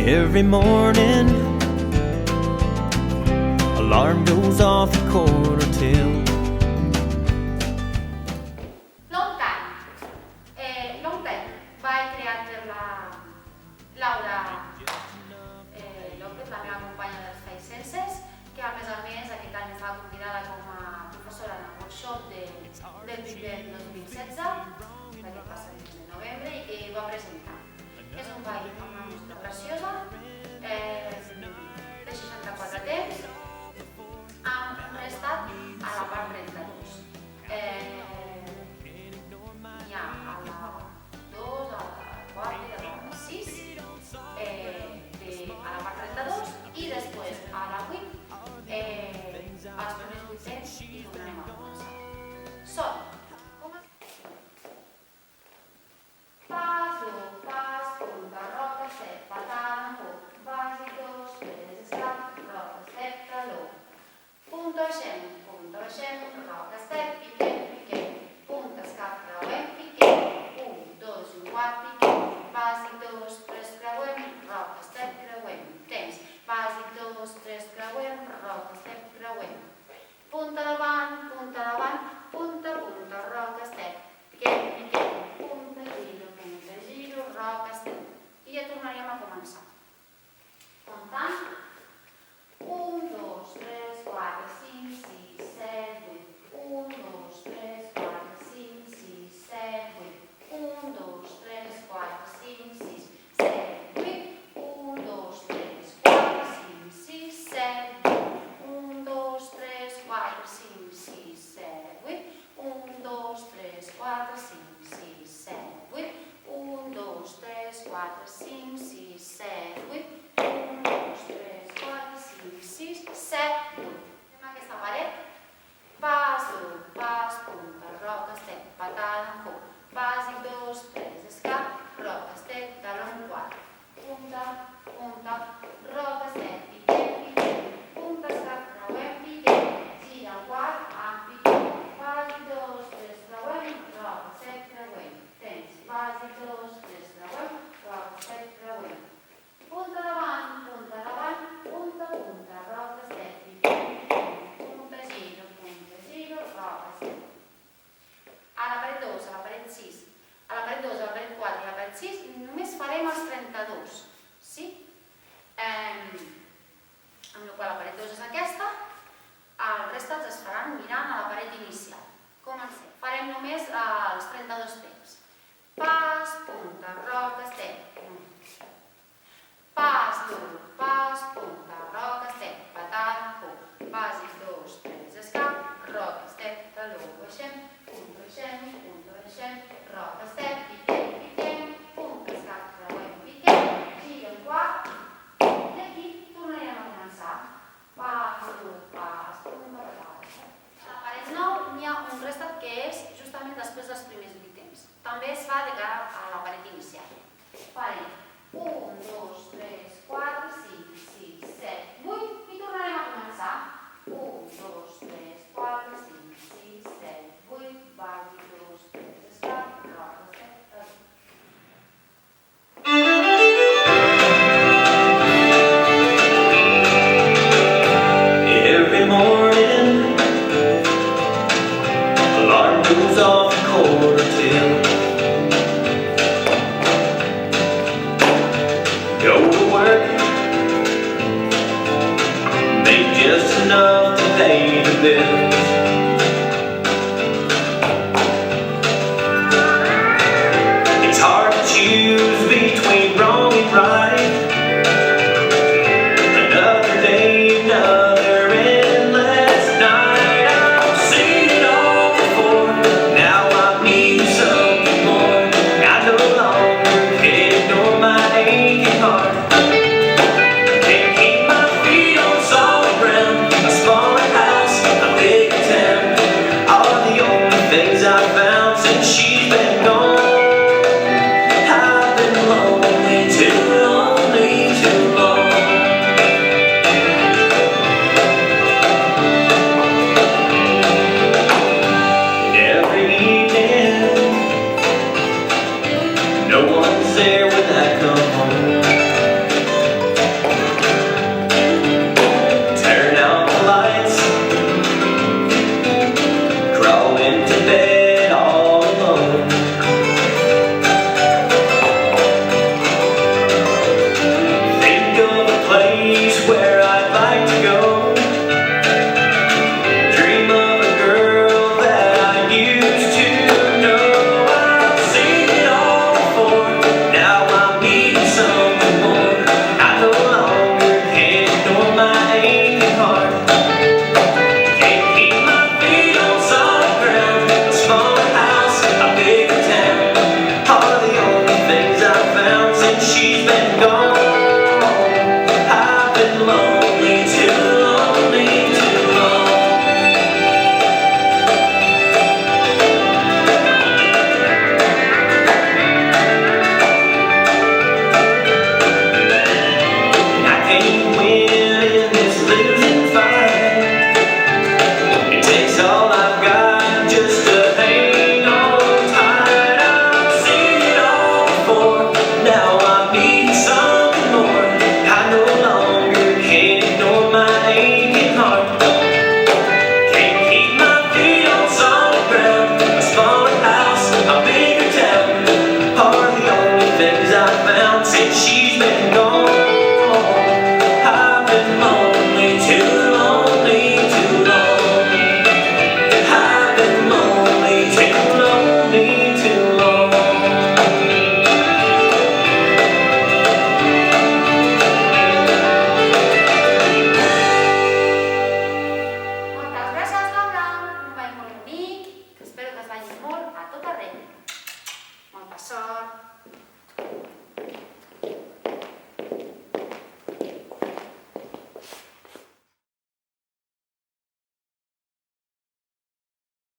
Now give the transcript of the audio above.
Every morning, alarm goes off at 1:45. Long time vaig crear per la Laura López, la meva companya dels Fais Senses, que a més aquest any estava convidada com a professora en el workshop del Viver 2016, d'aquest passat mes de novembre, i que va presentar. És un ball amb una música graciosa, de 64 temps, amb un restat a la part 32. Hi ha a la 2, a la 4 i a la 6, a la part 32, i després a la 8, als primers 8 temps, i tornarem a començar. Són pas, 1, pas, punta, roca, step, patada, hook, bàsic, 2, 3, escap, roca, step, taló, punta, baixem, roca, step, piquem, punta, escap, creuem, piquem, 1, 2, 1, 4, piquem, bàsic, 2, 3, creuem, roca, step, creuem, temps, bàsic, 2, 3, creuem, roca, step, creuem, punta davant, punta, roca, step, piquem, punta, giro, roca, step. I ja tornaríem a començar. Comptant. 1, 2, 3, 4, 5, 6, 7, 8. 1, 2, 3, 4, 5, 6, 7, 8. 1, 2, 3, 4, 5, 6, 7, 8. 1, 2, 3, 4, 5, 6, 7, 8. 1, 2, 3, 4, 5, 6, 7, 8. 1, 2, 3, 4, 5, 6, 7, 8. 1, 2, 3, 4, 5, 6, 7, 8. 1, 2, 3, 4, 5, 6, 7, 8. Fem aquesta paret. Pas, 1, pas, punta, roca, step, patada, hook. Bàsic, 2, 3, escap, roca, step, taló, 4. Punta, roca, step, piquem, punta, escap, creuem, piquem, gira, 4, amb piquem, bàsic, 2, 3, creuem, roca, step, creuem, temps, bàsic, 2, 3, creuem, roca, step, creuem, punta davant, punta, roca, step, piquem, punta, giro, roca, step. A la paret 2, a la paret 6, a la paret 2, a la paret 4 i a la paret 6 només farem els 32, sí? Amb la qual la paret 2 és aquesta, els restes es faran mirant a la paret inicial. Comencem. Farem només els 32 temps. Pas, punta, roca, step. Pas, 2, pas, punta, roca, step, patada, hook. Bàsic, 2, 3, escap, roca, step, taló, baixem, punta, roca, step, piquem, punta, escap, creuem, piquem, gira, 4, i aquí tornarem a començar. Pas, 2, pas, punta, roca. A la paret 9 n'hi ha un restat que és justament després dels primers 8 temps. També es fa de cara a la paret inicial. Farem 1, 2, 3, 4, 5, 6, 7, 8 i tornarem a començar. 1, 2, 3, 4, 5, 6, 7, 8, bàsic, 2, 3, escap, roca, step, taló. Every morning, alarm goes off at 1:45. Go to work, make just enough to pay the bills. It's hard to choose between wrong and right. Another day, another endless night. I've seen it all before. Now I need something more. I no longer can ignore my aching heart. Can't keep my feet on solid ground. A smaller house, a bigger town. All the only things I've found since she's been